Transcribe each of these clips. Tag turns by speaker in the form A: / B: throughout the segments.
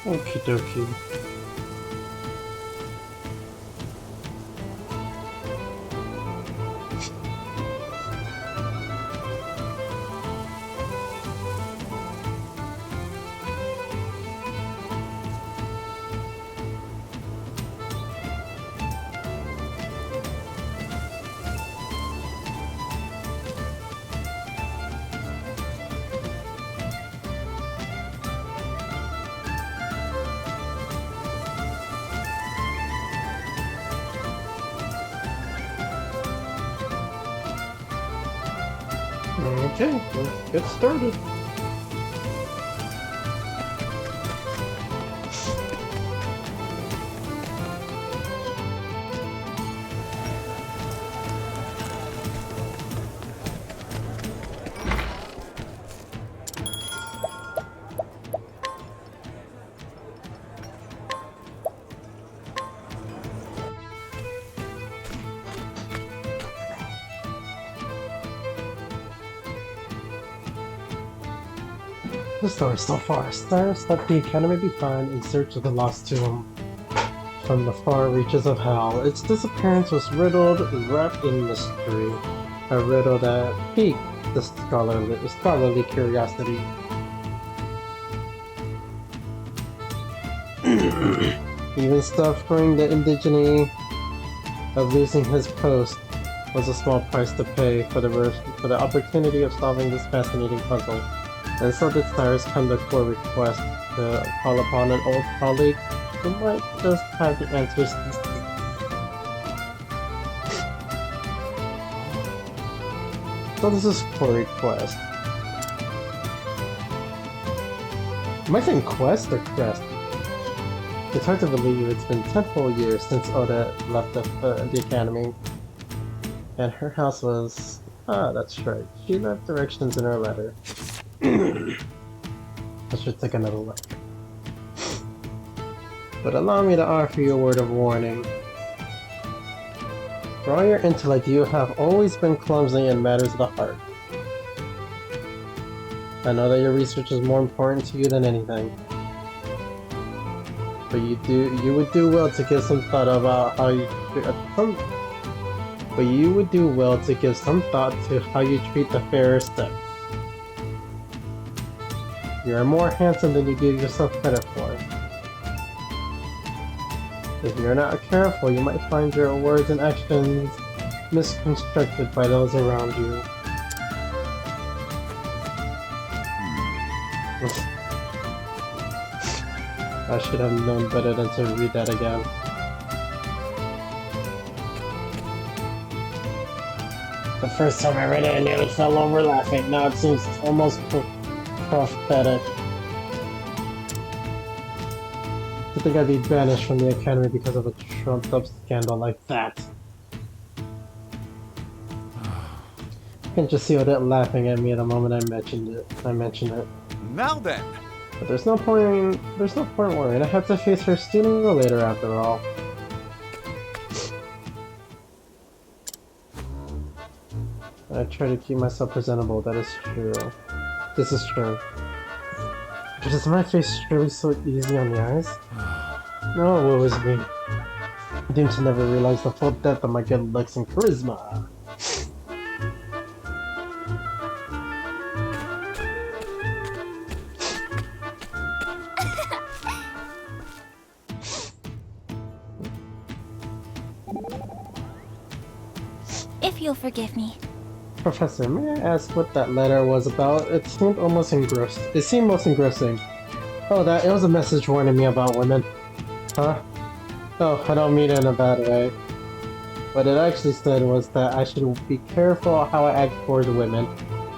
A: Okie dokie. Okay, let's get started. The story so far. Cyrus left the academy behind in search of the lost tomb from the far reaches of hell. Its disappearance was riddled, wrapped in mystery. A riddle that piqued the scholarly curiosity. Even suffering the indignity of losing his post was a small price to pay for the opportunity of solving this fascinating puzzle. And so did Cyrus come to core request to call upon an old colleague who might just have the answers. So this is core request. Am I saying quest or crest? It's hard to believe it's been 10 whole years since Oda left the academy. And her house was... Ah, that's right. She left directions in her letter. I should take another look. But allow me to offer you a word of warning. For all your intellect, you have always been clumsy in matters of the heart. I know that your research is more important to you than anything. But you would do well to give some thought about how you But you would do well to give some thought to how you treat the fairer sex. You are more handsome than you give yourself credit for. If you're not careful, you might find your words and actions misconstrued by those around you. I should have known better than to read that again. The first time I read it, I nearly fell over laughing. Now it seems almost prophetic. To think I'd be banished from the academy because of a trumped-up scandal like that. I can just see Odette laughing at me at the moment I mentioned it.
B: Now then.
A: But there's no point worrying. I have to face her sooner or later after all. I try to keep myself presentable, that is true. This is true. But is my face really so easy on the eyes? No, woe is me. I seem to never realize the full depth of my good looks and charisma.
C: If you'll forgive me.
A: Professor, may I ask what that letter was about? It seemed most engrossing. Oh, it was a message warning me about women. Huh? Oh, I don't mean it in a bad way. What it actually said was that I should be careful how I act toward women,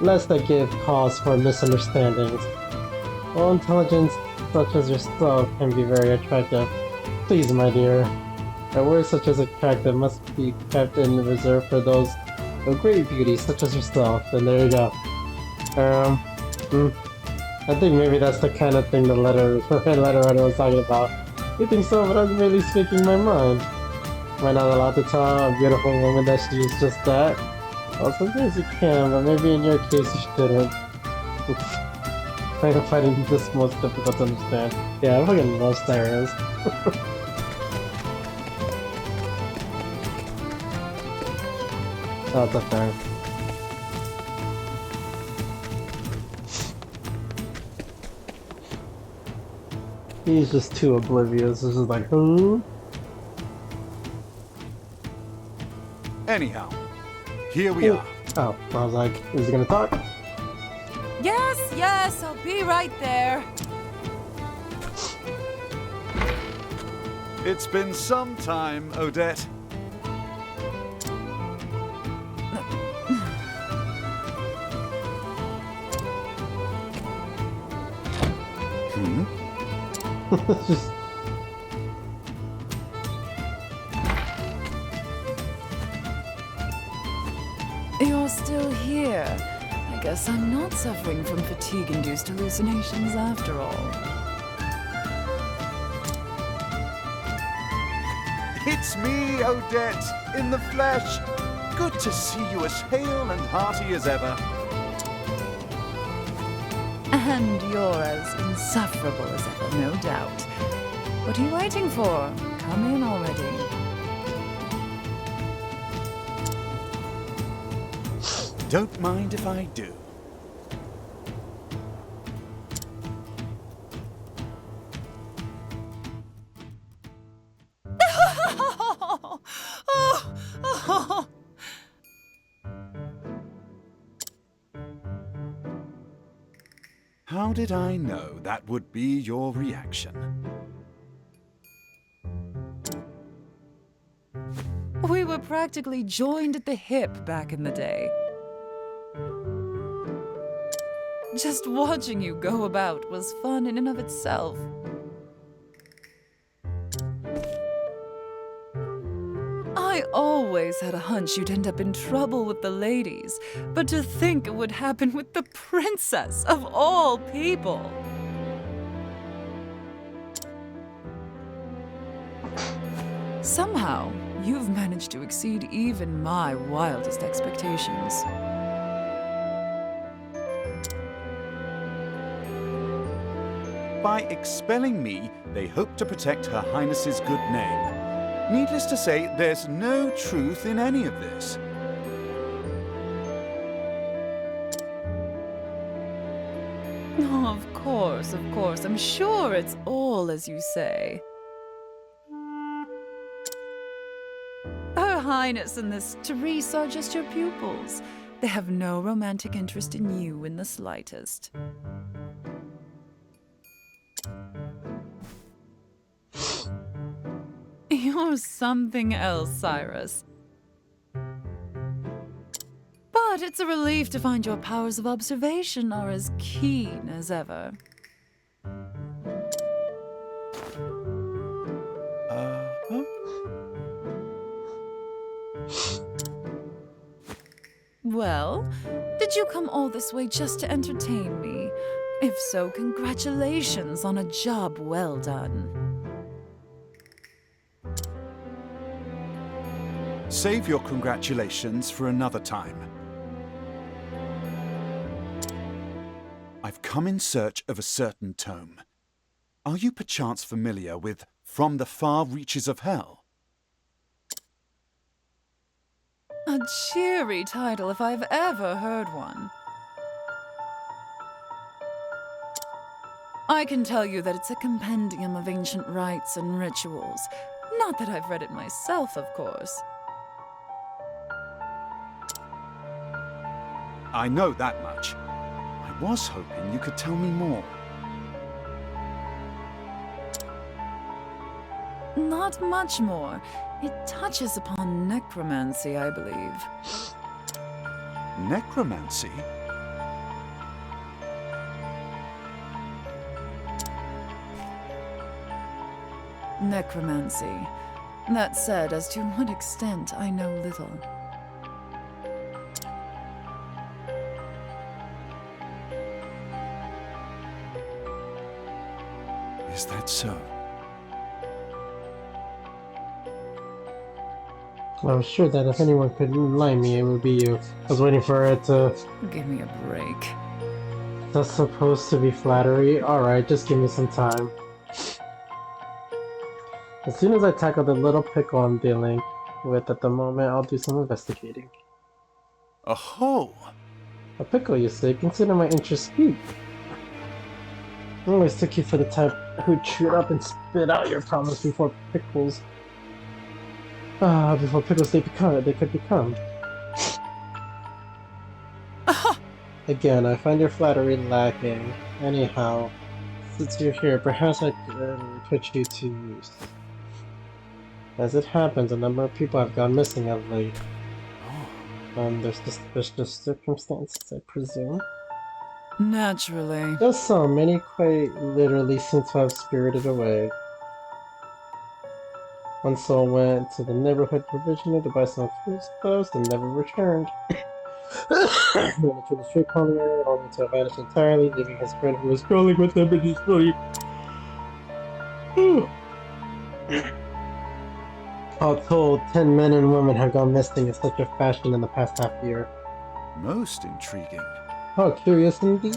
A: lest I give cause for misunderstandings. Well, intelligence such as yourself can be very attractive. Please, my dear. A word such as attractive must be kept in reserve for those of great beauty such as yourself, and there you go. I think maybe that's the kind of thing the letter writer was talking about. You think so, but I'm really speaking my mind. Am I not allowed to tell a beautiful woman that she is just that? Well, sometimes you can, but maybe in your case you shouldn't. I'm finding this most difficult to understand. Yeah, I fucking love Cyrus. Oh, that's fair. He's just too oblivious. This is like, hmm?
B: Anyhow, here we are.
A: Oh, I was like, is he gonna talk?
D: Yes, yes, I'll be right there.
B: It's been some time, Odette.
A: It's just...
D: You're still here. I guess I'm not suffering from fatigue-induced hallucinations after all.
B: It's me, Odette, in the flesh. Good to see you as hale and hearty as ever.
D: And you're as insufferable as ever, no doubt. What are you waiting for? Come in already.
B: Don't mind if I do. How did I know that would be your reaction?
D: We were practically joined at the hip back in the day. Just watching you go about was fun in and of itself. I always had a hunch you'd end up in trouble with the ladies, but to think it would happen with the princess of all people. Somehow, you've managed to exceed even my wildest expectations.
B: By expelling me, they hope to protect Her Highness's good name. Needless to say, there's no truth in any of this.
D: Oh, of course, of course. I'm sure it's all as you say. Her Highness and this Therese are just your pupils. They have no romantic interest in you in the slightest. You're something else, Cyrus. But it's a relief to find your powers of observation are as keen as ever. Well, did you come all this way just to entertain me? If so, congratulations on a job well done.
B: Save your congratulations for another time. I've come in search of a certain tome. Are you perchance familiar with From the Far Reaches of Hell?
D: A cheery title if I've ever heard one. I can tell you that it's a compendium of ancient rites and rituals. Not that I've read it myself, of course.
B: I know that much. I was hoping you could tell me more.
D: Not much more. It touches upon necromancy, I believe.
B: Necromancy?
D: Necromancy. That said, as to what extent, I know little.
B: Is that so?
A: I was sure that if anyone could enlighten me, it would be you. I was waiting for it to...
D: Give me a break.
A: That's supposed to be flattery? Alright, just give me some time. As soon as I tackle the little pickle I'm dealing with at the moment, I'll do some investigating.
B: Oh,
A: A pickle, you say? Consider my interest piqued. I always took you for the type who chewed up and spit out your problems before pickles they could become. Again, I find your flattery lacking. Anyhow, since you're here, perhaps I can put you to use. As it happens, a number of people have gone missing of late. There's suspicious circumstances, I presume.
D: Naturally.
A: Just so many quite literally seem to have spirited away. One soul went to the neighborhood provisioner to buy some foodstuffs and never returned. Went to the street corner only to have vanished entirely, leaving his friend who was scrolling with him in his sleep. All told, 10 men and women have gone missing in such a fashion in the past half year.
B: most intriguing.
A: How curious indeed.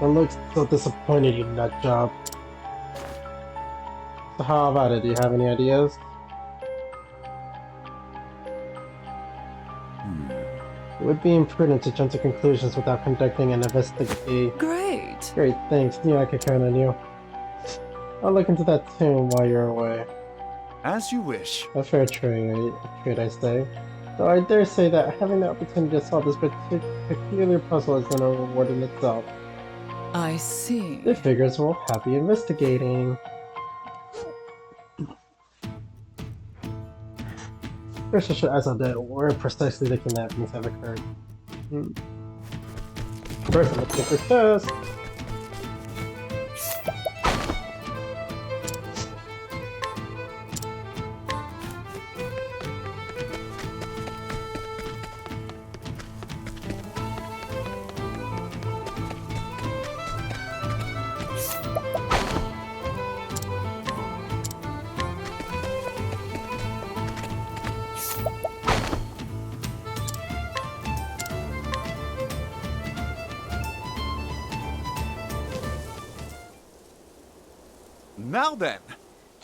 A: Don't look so disappointed, you nut job. So how about it? Do you have any ideas? It would be imprudent to jump to conclusions without conducting an investigation.
D: Great.
A: Great, thanks. Knew I could count on you. I'll look into that too while you're away.
B: As you wish.
A: A fair trade, I say. Though I dare say that having the opportunity to solve this peculiar puzzle is then a reward in itself.
D: I see.
A: The figures will happy investigating. First I should ask that where precisely the kidnappings have occurred. First I'm looking for chest.
B: Now then.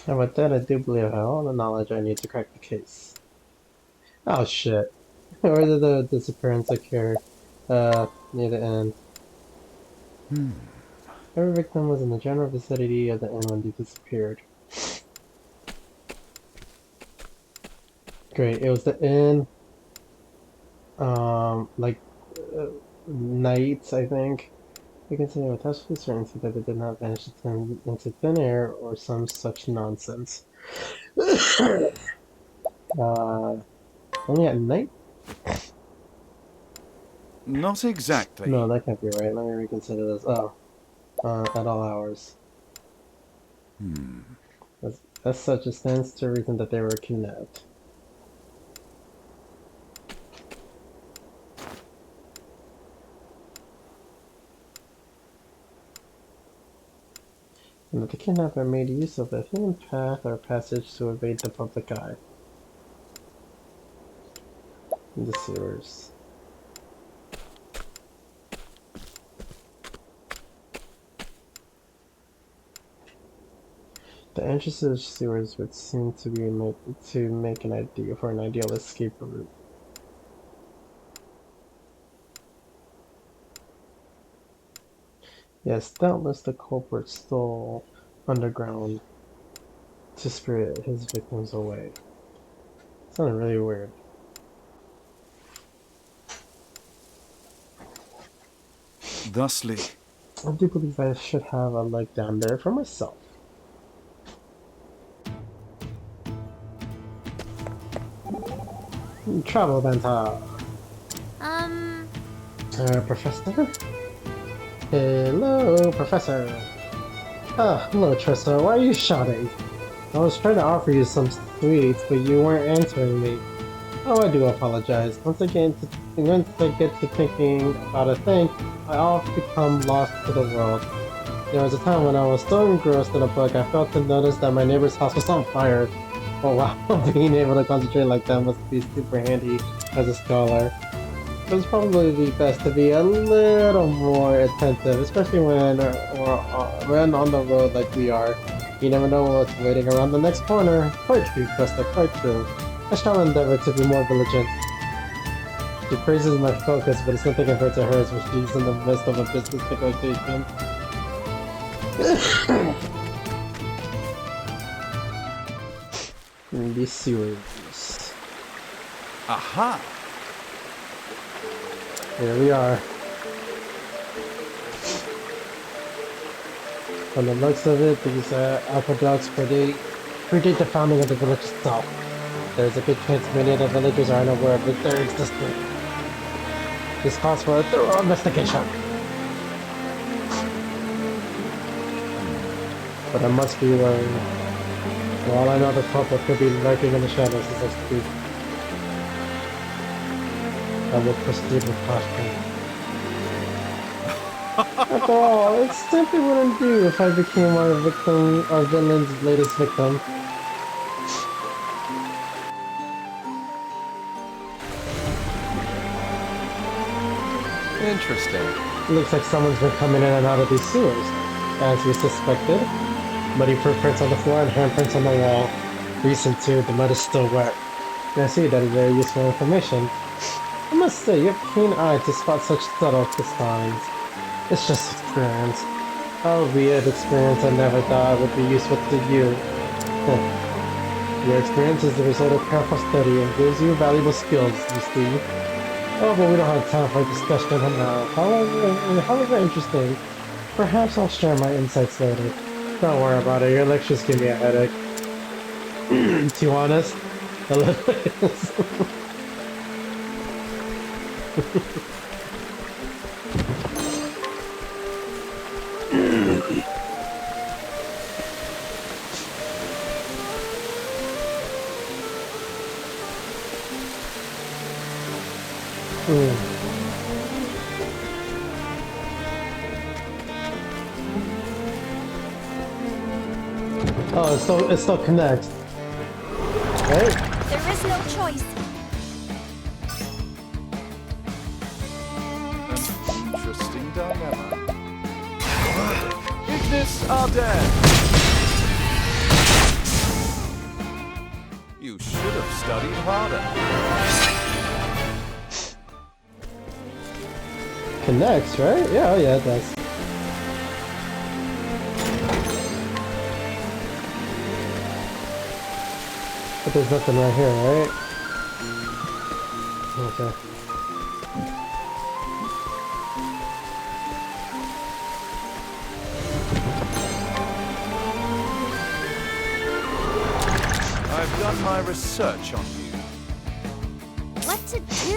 A: And with that, I do believe I have all the knowledge I need to crack the case. Oh shit. Where did the disappearance occur? Near the end. Every victim was in the general vicinity of the inn when they disappeared. Great, it was the inn. Night, I think. We can say with absolute certainty that they did not vanish into thin air or some such nonsense. Only at night?
B: Not exactly.
A: No, that can't be right. Let me reconsider this. Oh. At all hours. As such, it stands to reason that they were kidnapped. And that the kidnapper made use of a hidden path or passage to evade the public eye. In the sewers. The entrance to the sewers would seem to be make an idea for an ideal escape route. Yes, doubtless the culprit stole underground to spirit his victims away. Sounded really weird.
B: Thusly.
A: I do believe I should have a leg down there for myself. Travel Vanta. Professor? Hello, Professor. Ah, hello, Tressa. Why are you shouting? I was trying to offer you some sweets, but you weren't answering me. Oh, I do apologize. Once I get to thinking about a thing, I often become lost to the world. There was a time when I was so engrossed in a book, I failed to notice that my neighbor's house was on fire. Oh wow, being able to concentrate like that must be super handy as a scholar. It's probably best to be a little more attentive, especially when on the road like we are. You never know what's waiting around the next corner. Quite true, Krista, quite true. I shall endeavor to be more vigilant. She praises my focus, but it's nothing compared to hers when she's in the midst of a business negotiation. Be serious.
B: Aha!
A: Here we are. From the looks of it, these aqueducts predate the founding of the village itself. There's a good chance many of the villagers are unaware of their existence. This calls for a thorough investigation. But I must be wary. For all I know, the culprit could be lurking in the shadows as I speak. I will proceed with caution. After all, it simply wouldn't do if I became our villain's latest victim.
B: Interesting.
A: Looks like someone's been coming in and out of these sewers, as we suspected. Muddy footprints on the floor and handprints on the wall. Recent too, the mud is still wet. I see, that is very useful information. I must say, you have a keen eye to spot such subtle signs. It's just experience. Albeit experience I never thought would be useful to you. Your experience is the result of careful study and gives you valuable skills, you see. Oh, but we don't have time for a discussion now. However interesting. Perhaps I'll share my insights later. Don't worry about it, your lectures give me a headache. To be honest, a little Oh, it still connects. Right?
C: There is no choice.
B: An interesting dilemma. Ignis Arden! You should have studied harder.
A: Connects, right? Yeah, oh yeah, it does. But there's nothing right here, right? Okay.
B: I've done my research on you.
C: What to do?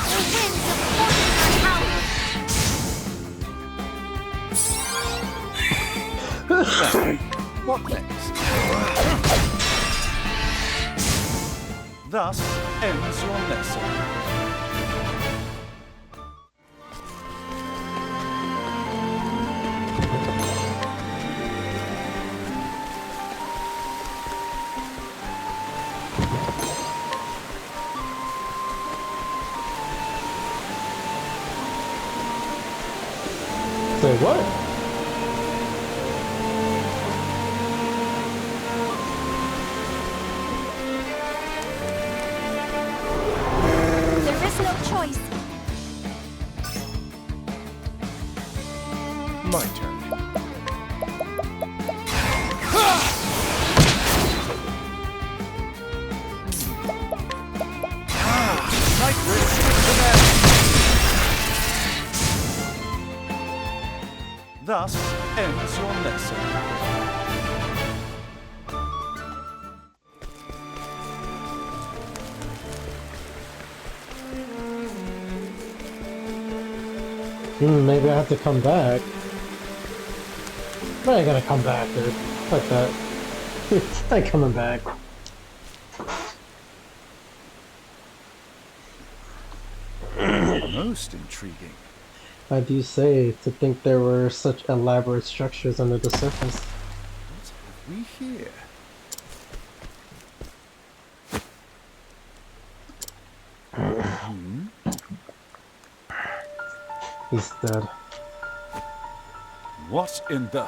C: The winds of fortune are howling.
B: What next? Thus ends your lesson.
A: Say what?
C: Choice.
B: My turn. Thus ends your lesson.
A: Maybe I have to come back. But I gotta come back, dude. Fuck that. I ain't coming back.
B: Most intriguing.
A: How do you say to think there were such elaborate structures under the surface?
B: What have we hear?
A: He's dead.
B: What in the...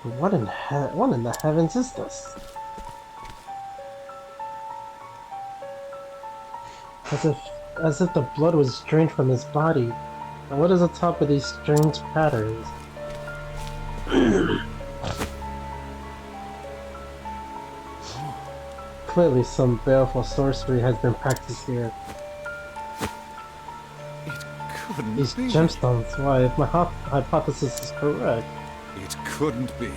A: What in the heavens is this? As if the blood was drained from his body. And what is on top of these strange patterns? Clearly some baleful sorcery has been practiced here.
B: Couldn't
A: These
B: be.
A: gemstones, why, if my hypothesis is correct,
B: It couldn't be.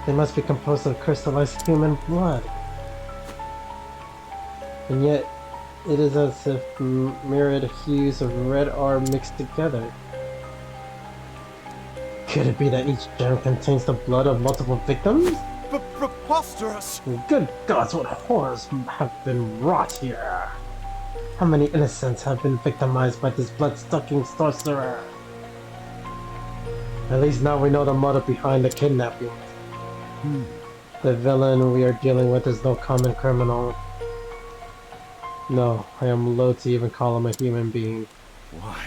A: they must be composed of crystallized human blood. And yet, it is as if mirrored hues of red are mixed together. Could it be that each gem contains the blood of multiple victims?
B: Preposterous!
A: Good gods, what horrors have been wrought here! How many innocents have been victimized by this blood-sucking sorcerer? At least now we know the motive behind the kidnapping. The villain we are dealing with is no common criminal. No, I am loath to even call him a human being.
B: Why,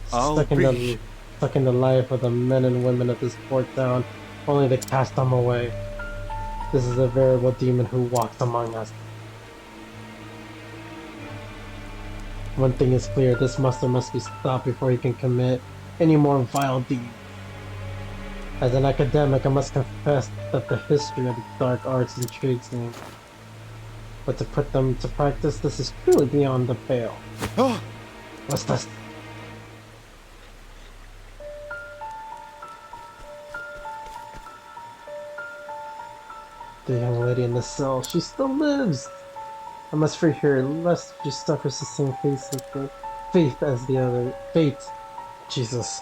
A: Stuck in the life of the men and women of this poor town, only to cast them away. This is a veritable demon who walks among us. One thing is clear, this monster must be stopped before he can commit any more vile deeds. As an academic, I must confess that the history of the dark arts intrigues me. But to put them to practice, this is truly beyond the pale.
B: Oh,
A: What's this? The young lady in the cell, she still lives! I must free her, lest she suffers the same fate as the other. Fate! Jesus.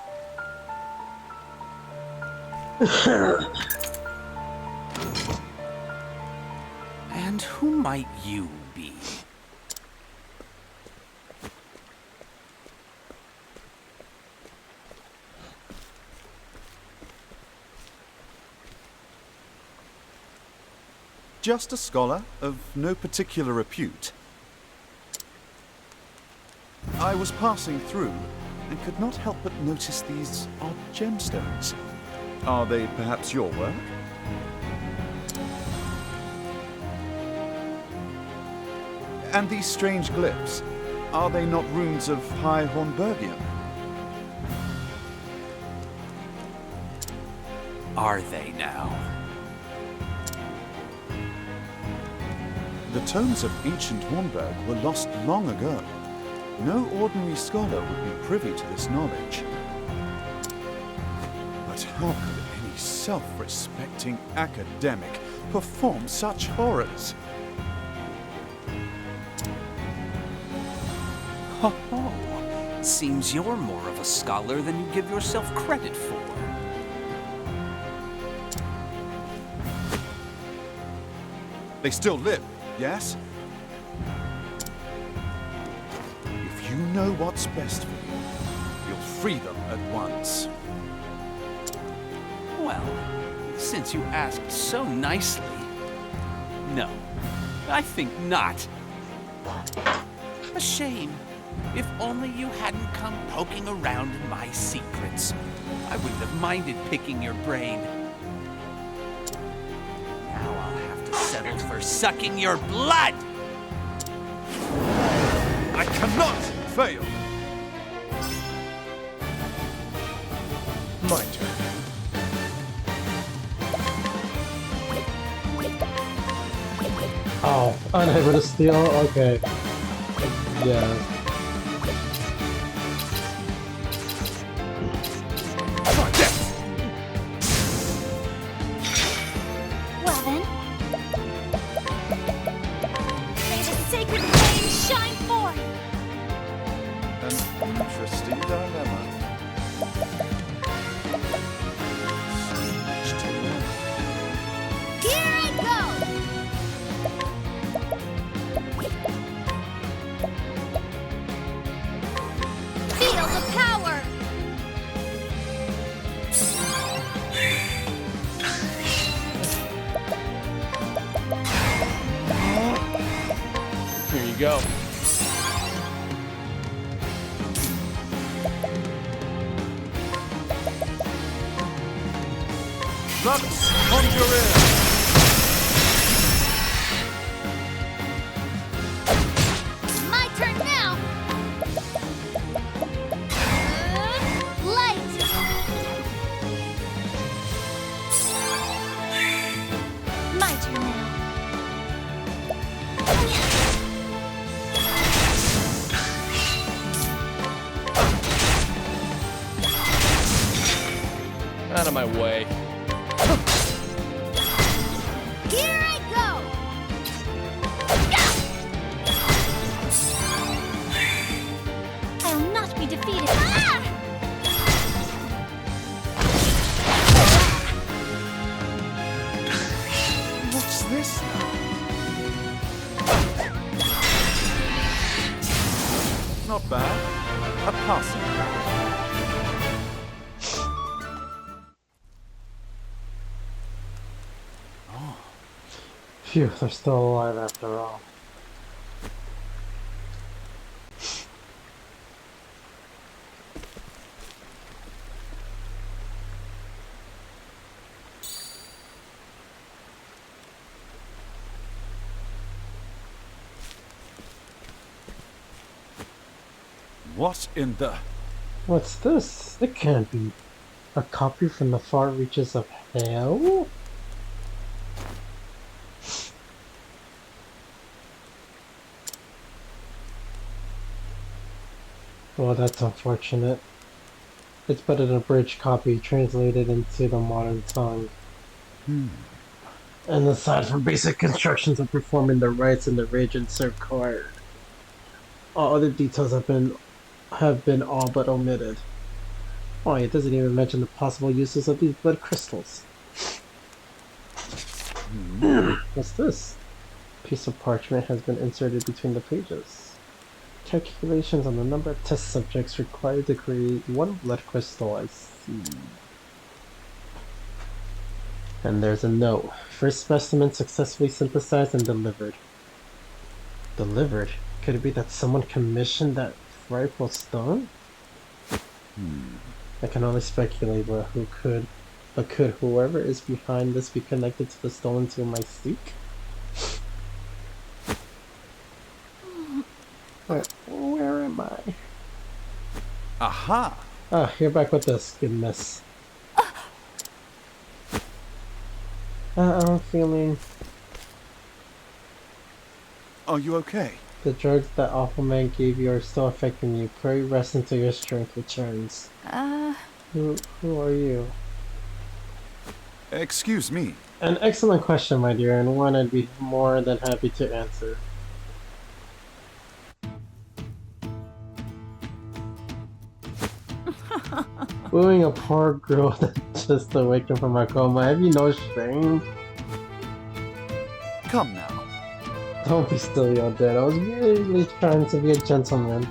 E: And who might you be?
B: just a scholar of no particular repute. I was passing through and could not help but notice these odd gemstones. Are they perhaps your work? And these strange glyphs, are they not runes of High Hornburgium?
E: Are they now?
B: The tomes of ancient Hornburg were lost long ago. No ordinary scholar would be privy to this knowledge. But how could any self-respecting academic perform such horrors?
E: Ho ho! Seems you're more of a scholar than you give yourself credit for.
B: They still live, yes? If you know what's best for you, you'll free them at once.
E: Well, since you asked so nicely, no, I think not. A shame. If only you hadn't come poking around in my secrets, I wouldn't have minded picking your brain. Now I'll have to settle for sucking your blood!
B: I cannot fail! My turn.
A: Oh, unable to steal? Okay. Yeah.
C: Well then. May the sacred flame shine forth!
B: An interesting dilemma. So much to learn.
C: Here I go!
E: go.
B: Lux Conjurer!
C: My turn now! Light! My turn now.
E: Out of my way.
C: Here I go! I'll not be defeated. Ah!
B: What's this now? Not bad. A passing.
A: Phew, they're still alive after all.
B: What in the...
A: What's this? It can't be a copy from the far reaches of hell? Well, that's unfortunate. It's but an abridged copy translated into the modern tongue. And aside from basic instructions of performing the rites and the regions required, all other details have been all but omitted. Oh, it doesn't even mention the possible uses of these blood crystals. What's this? A piece of parchment has been inserted between the pages. Calculations on the number of test subjects required to create one blood crystal, I see. And there's a note. First specimen successfully synthesized and delivered. Delivered? Could it be that someone commissioned that frightful stone? I can only speculate, but could whoever is behind this be connected to the stolen tomb I seek? Where am I?
B: Aha!
A: Ah, you're back with us, goodness. I'm feeling
B: Are you okay?
A: the drugs that Awful Man gave you are still affecting you. Pray rest until your strength returns. Who are you?
B: Excuse me.
A: An excellent question, my dear, and one I'd be more than happy to answer. Wooing a poor girl that just awakened from her coma. Have you no shame?
B: Come now.
A: Don't be silly, Odette. I was really trying to be a gentleman.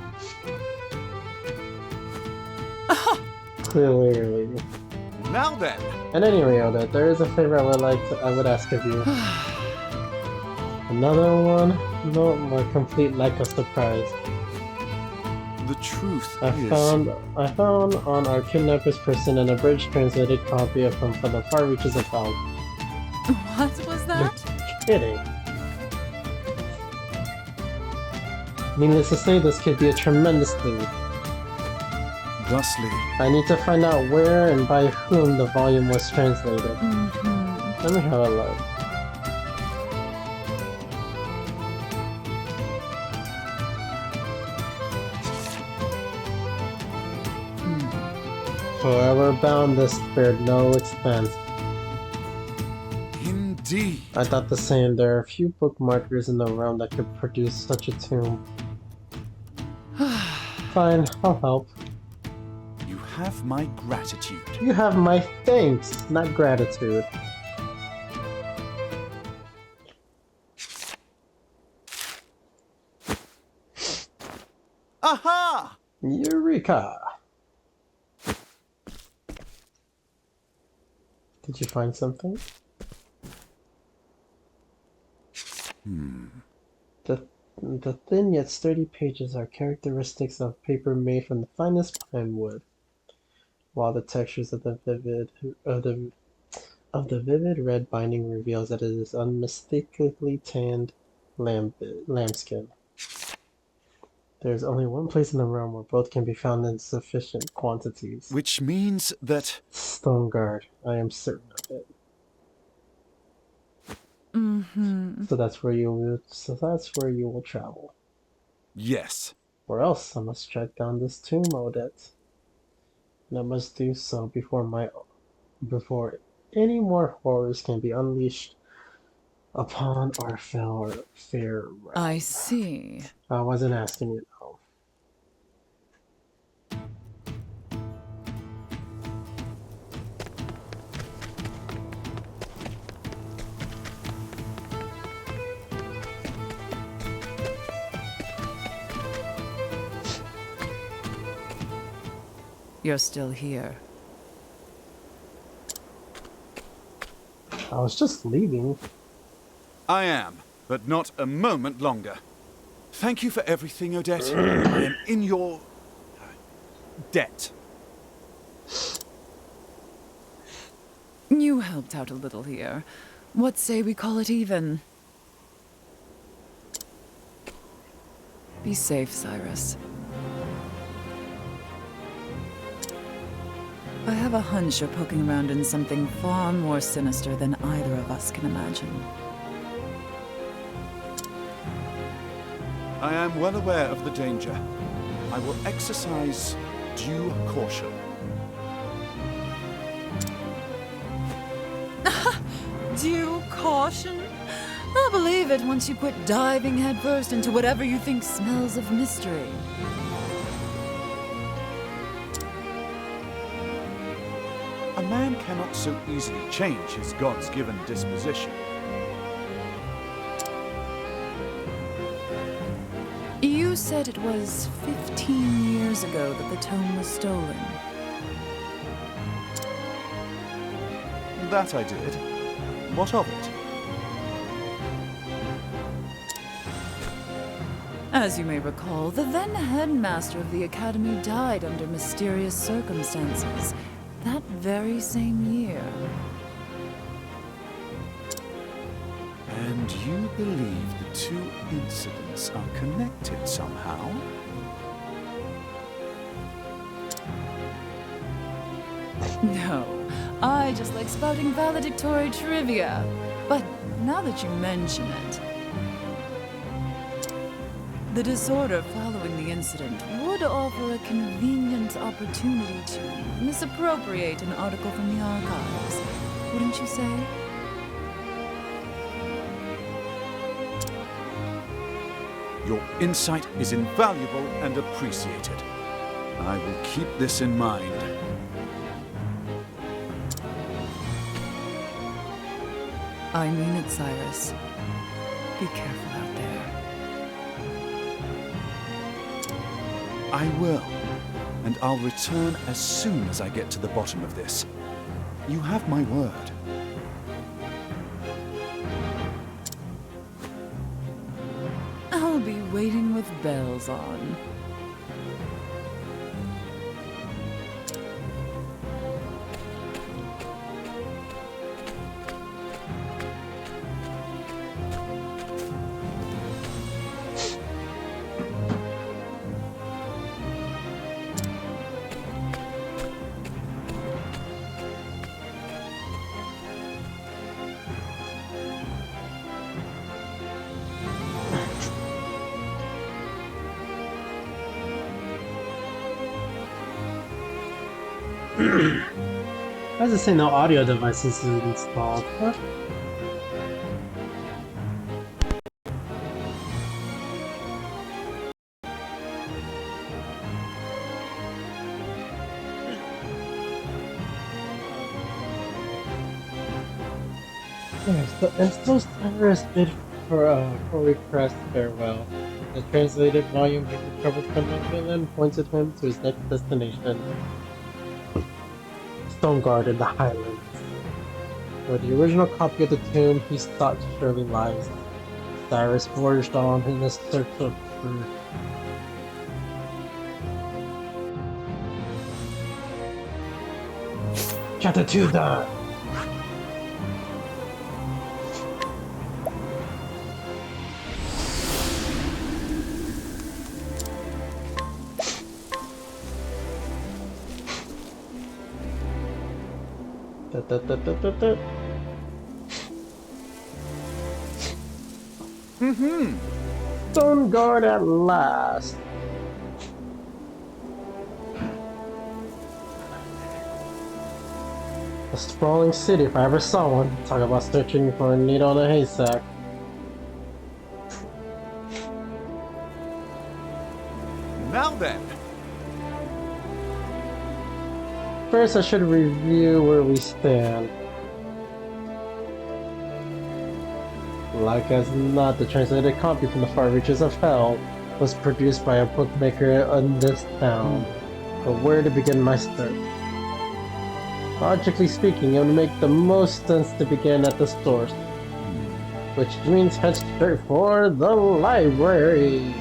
A: Clearly.
B: Now then.
A: And anyway, Odette, there is a favor I would ask of you. Another one? No, my complete lack of surprise.
B: The truth
A: I
B: is...
A: found on our kidnapper's person an abridged translated copy of From the Far Reaches of Hell.
D: What was that?
A: Kidding. Needless to say, this could be a tremendous thing.
B: Thusly,
A: I need to find out where and by whom the volume was translated. Let me have a look. Whoever bound this spared no expense.
B: indeed.
A: I thought the same. There are a few bookmarkers in the realm that could produce such a tomb. Fine, I'll help.
B: You have my gratitude.
A: You have my thanks, not gratitude.
B: Aha!
A: Eureka! Did you find something? The thin yet sturdy pages are characteristics of paper made from the finest pine wood, while the textures of the vivid red binding reveals that it is unmistakably tanned lambskin. There is only one place in the realm where both can be found in sufficient quantities.
B: Which means that...
A: Stoneguard, I am certain of it. So that's where you will travel.
B: Yes.
A: Or else I must track down this tomb, Odette. And I must do so before any more horrors can be unleashed upon our fair realm.
D: I see.
A: I wasn't asking you though.
D: You're still here.
A: I was just leaving.
B: I am, but not a moment longer. Thank you for everything, Odette. I am in your... debt.
D: You helped out a little here. What say we call it even? Be safe, Cyrus. I have a hunch you're poking around in something far more sinister than either of us can imagine.
B: I am well aware of the danger. I will exercise due caution.
D: Due caution? I'll believe it once you quit diving headfirst into whatever you think smells of mystery.
B: A man cannot so easily change his God's-given disposition.
D: You said it was 15 years ago that the tome was stolen.
B: That I did. What of it?
D: As you may recall, the then headmaster of the academy died under mysterious circumstances that very same year.
B: And you believe the two incidents are connected somehow?
D: No, I just like spouting valedictory trivia. But now that you mention it, the disorder following the incident would offer a convenient opportunity to misappropriate an article from the archives, wouldn't you say?
B: Your insight is invaluable and appreciated. I will keep this in mind.
D: I mean it, Cyrus. Be careful out there.
B: I will, and I'll return as soon as I get to the bottom of this. You have my word.
D: I'll be waiting with bells on.
A: Why does it say no audio devices installed? Huh? And so Cyrus bid for request farewell. The translated volume he recovered from the villain pointed him to his next destination. Stoneguard in the Highlands, where the original copy of the tomb he sought surely lies. Cyrus forged on in his search of truth. Chapter 2 done! Stone Guard at last! A sprawling city if I ever saw one. Talk about searching for a needle in a haystack.
B: Now then,
A: First, I should review where we stand. Like as not, the translated copy from the far reaches of hell was produced by a bookmaker in this town. But where to begin my search? Logically speaking, it would make the most sense to begin at the source, which means head straight for the library.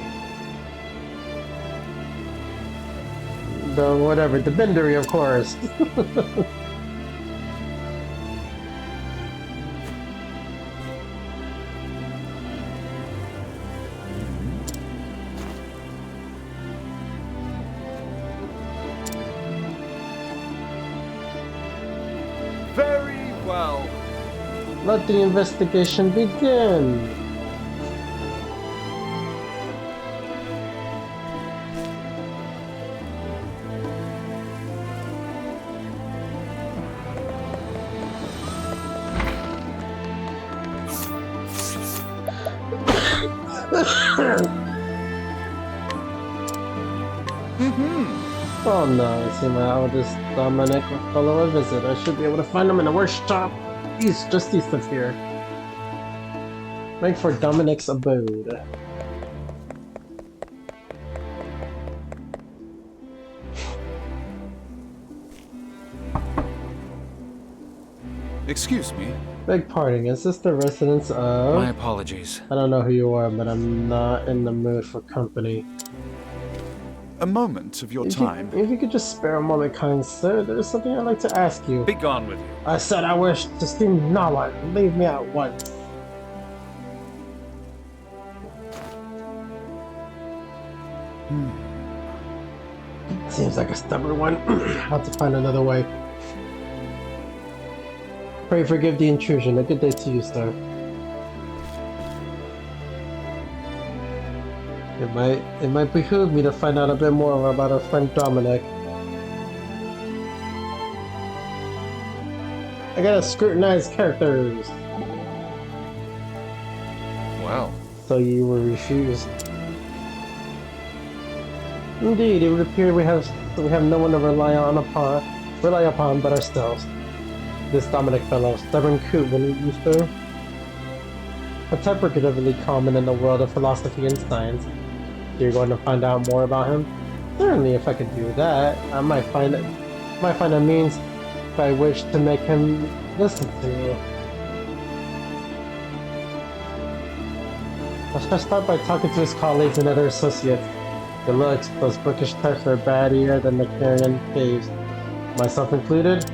A: The whatever, the Bendery, of course.
B: very well.
A: Let the investigation begin. Oh no, I see my eldest Dominic will follow a visit. I should be able to find him in the workshop just east of here. Make for Dominic's abode.
B: Excuse me.
A: Beg pardon, is this the residence of...
F: My apologies.
A: I don't know who you are, but I'm not in the mood for company.
B: A moment of your
A: If
B: time.
A: you could just spare a moment, kind sir, there's something I'd like to ask you.
F: Be gone with you.
A: I said I wish to see no one. Leave me at once. Seems like a stubborn one. I'll have to find another way. Pray forgive the intrusion. A good day to you, sir. It might behoove me to find out a bit more about our friend Dominic. I gotta scrutinize characters.
F: Well,
A: So you were refused. Indeed, it would appear we have no one to rely upon but ourselves. This Dominic fellow, stubborn coot, wouldn't you, sir? A type relatively common in the world of philosophy and science. You're going to find out more about him? Certainly, if I could do that, I might find a means by which to make him listen to. Let's just start by talking to his colleagues and other associates. Good looks, those bookish types are battier than the carrion caves, myself included.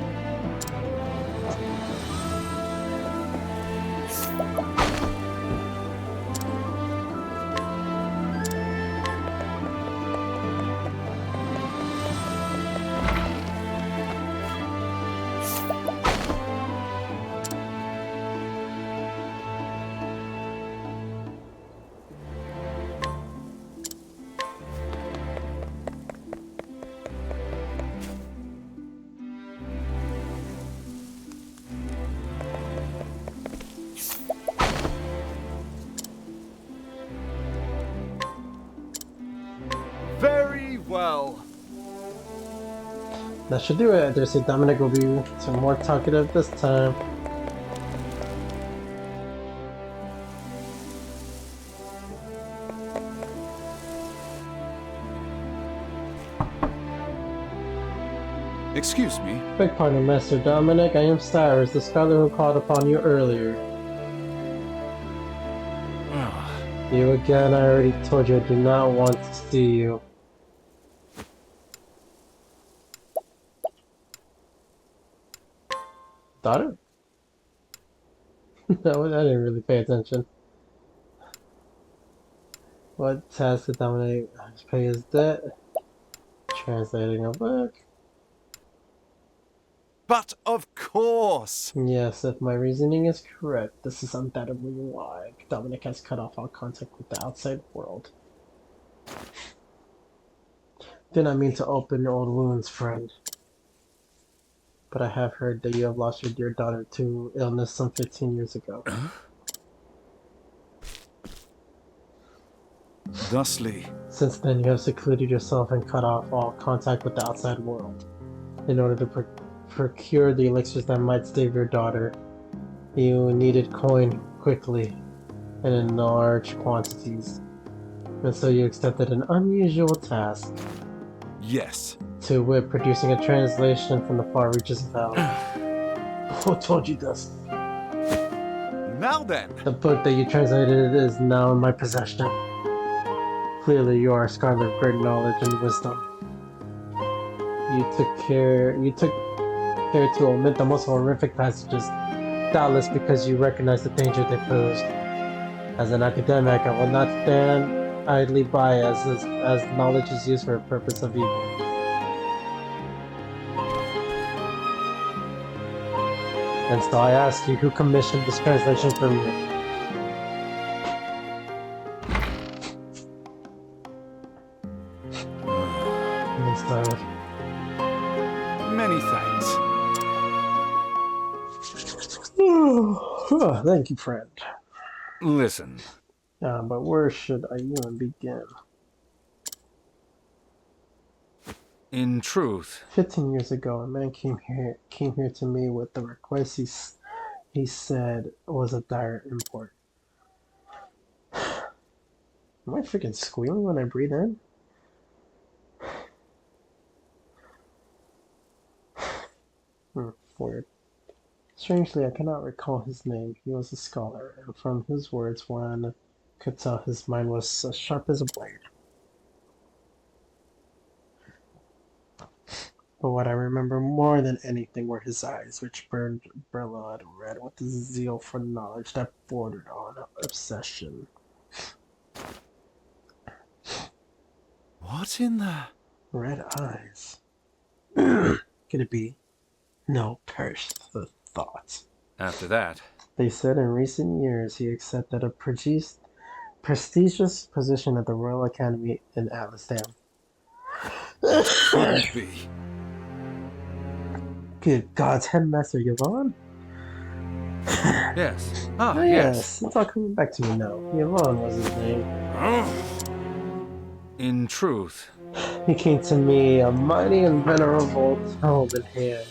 B: Very well.
A: That should do it. I dare say Dominic will be some more talkative this time.
B: Excuse me.
A: Beg pardon, Master Dominic. I am Cyrus, the scholar who called upon you earlier. You again, I already told you I do not want to see you. Daughter? No, I didn't really pay attention. What task did Dominic pay his debt? Translating a book.
B: But of course!
A: Yes, if my reasoning is correct, this is undoubtedly why Dominic has cut off all contact with the outside world. Did not mean to open your old wounds, friend. But I have heard that you have lost your dear daughter to illness some 15 years ago.
B: Thusly,
A: Since then, you have secluded yourself and cut off all contact with the outside world. In order to procure the elixirs that might save your daughter, you needed coin quickly and in large quantities. And so you accepted an unusual task,
B: yes.
A: to wit, producing a translation from the far reaches of hell. Who told you this?
B: Now then,
A: The book that you translated is now in my possession. Clearly, you are a scholar of great knowledge and wisdom. You took care to omit the most horrific passages, doubtless because you recognize the danger they posed. As an academic, I will not stand idly by as knowledge is used for a purpose of evil. And so I ask you, who commissioned this translation for me?
B: many thanks.
A: Thank you, friend.
F: Listen.
A: But where should I even begin?
F: In truth,
A: 15 years ago, a man came here to me with the request he said was of dire import. Am I freaking squealing when I breathe in? Weird. Strangely, I cannot recall his name. He was a scholar, and from his words one could tell his mind was as sharp as a blade. But what I remember more than anything were his eyes, which burned blood red with a zeal for knowledge that bordered on obsession.
B: What in the...
A: Red eyes. Could it be? No, perish the thought.
F: after that,
A: They said in recent years he accepted a prestigious position at the Royal Academy in Amsterdam.
B: couldn't be.
A: Good God's headmaster Yvonne?
F: yes.
A: Oh, yes, it's all coming back to me now. Yvonne was his name.
F: In truth,
A: He came to me, a mighty and venerable tome in hand.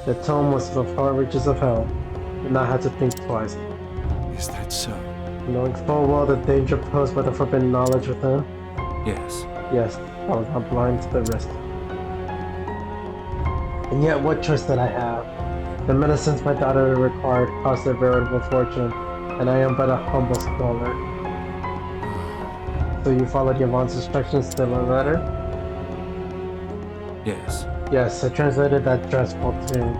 A: The tome was the far reaches of hell, and I had to think twice,
B: Is that so?
A: knowing full well the danger posed by the forbidden knowledge within.
F: yes.
A: Yes, I was not blind to the risk. And yet, what choice did I have? The medicines my daughter required cost a veritable fortune, and I am but a humble scholar. So you followed Yvonne's instructions to the letter?
F: Yes.
A: Yes, I translated that dreadful tune.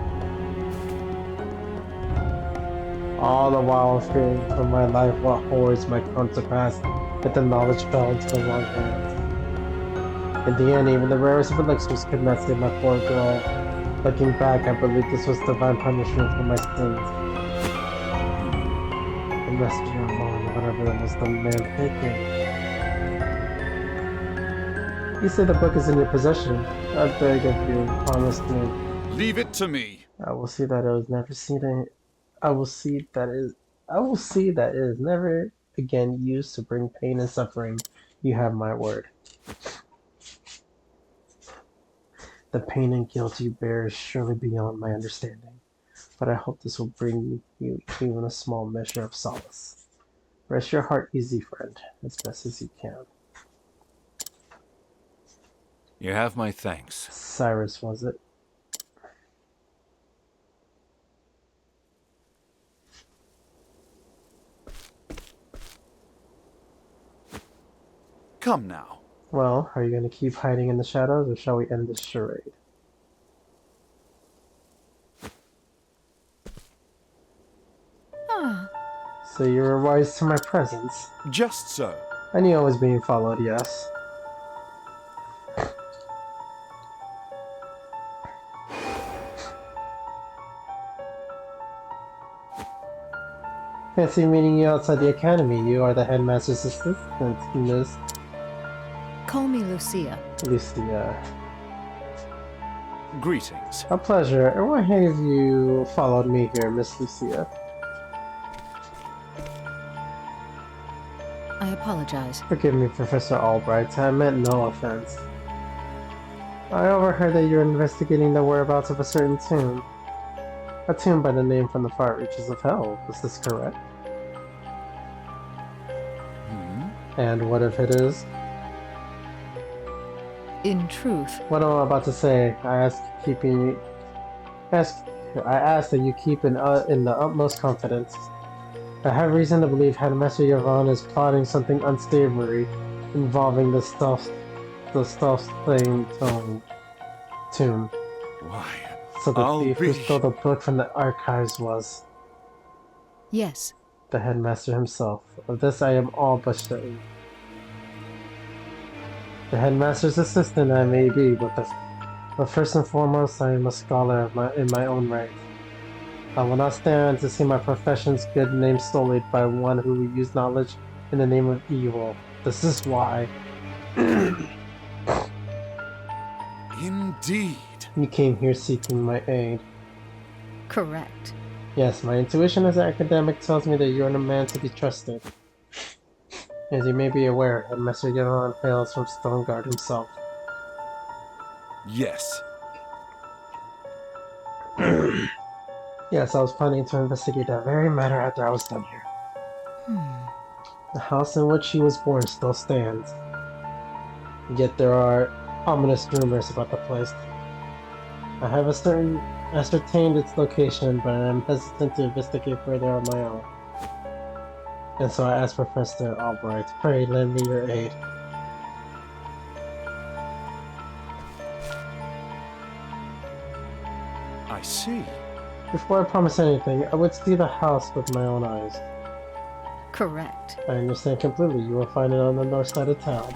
A: All the while fearing for my life what horrors might come to pass if the knowledge fell into the wrong hands. In the end, even the rarest of elixirs could not save my poor girl. Looking back, I believe this was divine punishment for my sins. The messenger alone, whatever that was the man thinking. You say the book is in your possession. I beg of you, promise me.
B: Leave it to me.
A: I will see that it was never seen. I will see that it is never again used to bring pain and suffering. You have my word. The pain and guilt you bear is surely beyond my understanding, but I hope this will bring you even a small measure of solace. Rest your heart easy, friend, as best as you can.
F: You have my thanks.
A: Cyrus, was it?
B: Come now.
A: Well, are you going to keep hiding in the shadows, or shall we end this charade?
C: Ah,
A: So you were wise to my presence.
B: Just so.
A: I knew I was being followed, yes. Fancy meeting you outside the academy. You are the headmaster's assistant, Miss
C: call me Lucia.
A: Lucia.
B: Greetings.
A: A pleasure. And why have you followed me here, Miss Lucia?
C: I apologize.
A: Forgive me, Professor Albright. I meant no offense. I overheard that you're investigating the whereabouts of a certain tomb. A tomb by the name from the far reaches of hell. Is this correct? And what if it is?
C: In truth,
A: What I'm about to say, I ask that you keep in the utmost confidence. I have reason to believe Headmaster Yvonne is plotting something unsavory involving the self-slaying tomb.
B: Why?
A: So the
B: I'll
A: thief
B: be-
A: who stole the book from the archives was
C: yes.
A: the headmaster himself. Of this I am all but certain. The headmaster's assistant I may be, but first and foremost I am a scholar in my own right. I will not stand to see my profession's good name sullied by one who will use knowledge in the name of evil. This is why.
B: Indeed.
A: You came here seeking my aid.
C: Correct.
A: Yes, my intuition as an academic tells me that you are a man to be trusted. As you may be aware, Headmaster Yvonne hails from Stoneguard himself.
B: Yes.
A: Yes, I was planning to investigate that very matter after I was done here. The house in which he was born still stands. Yet there are ominous rumors about the place. I have ascertained its location, but I am hesitant to investigate further on my own. And so I asked Professor Albright, pray lend me your aid.
B: I see.
A: Before I promise anything, I would see the house with my own eyes.
C: Correct.
A: I understand completely. You will find it on the north side of town.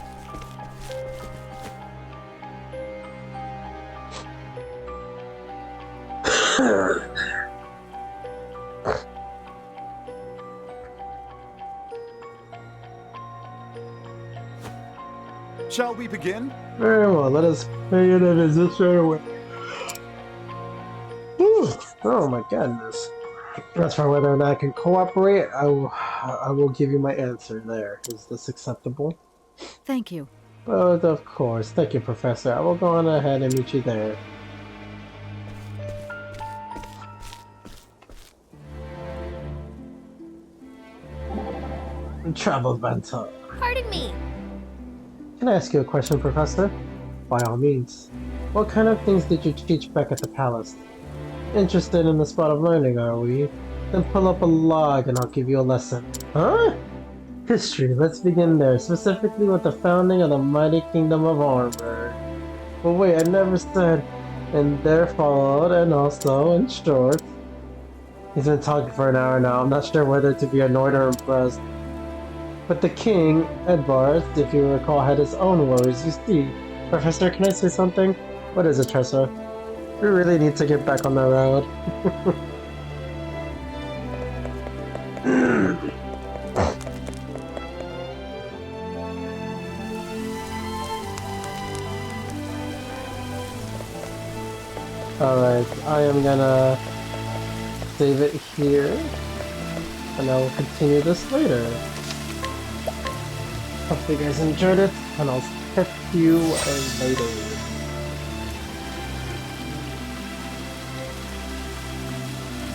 B: Shall we begin?
A: Very well, let us pay it a visit straight away. Whew. Oh my goodness. As for whether or not I can cooperate, I will give you my answer there. Is this acceptable?
C: Thank you.
A: But of course. Thank you, Professor. I will go on ahead and meet you there. Travel Banter.
C: Pardon me.
A: Can I ask you a question, Professor? By all means. What kind of things did you teach back at the palace? Interested in the spot of learning, are we? Then pull up a log and I'll give you a lesson. Huh? History, let's begin there, specifically with the founding of the mighty kingdom of Armor. But wait, I never said, and there followed, and also, in short. He's been talking for an hour now, I'm not sure whether to be annoyed or impressed. But the king, Edvard, if you recall, had his own worries, you see. Professor, can I say something? What is it, Tressa? We really need to get back on the road. Alright, I am gonna save it here, and I will continue this later. Hope you guys enjoyed it, and I'll catch you later.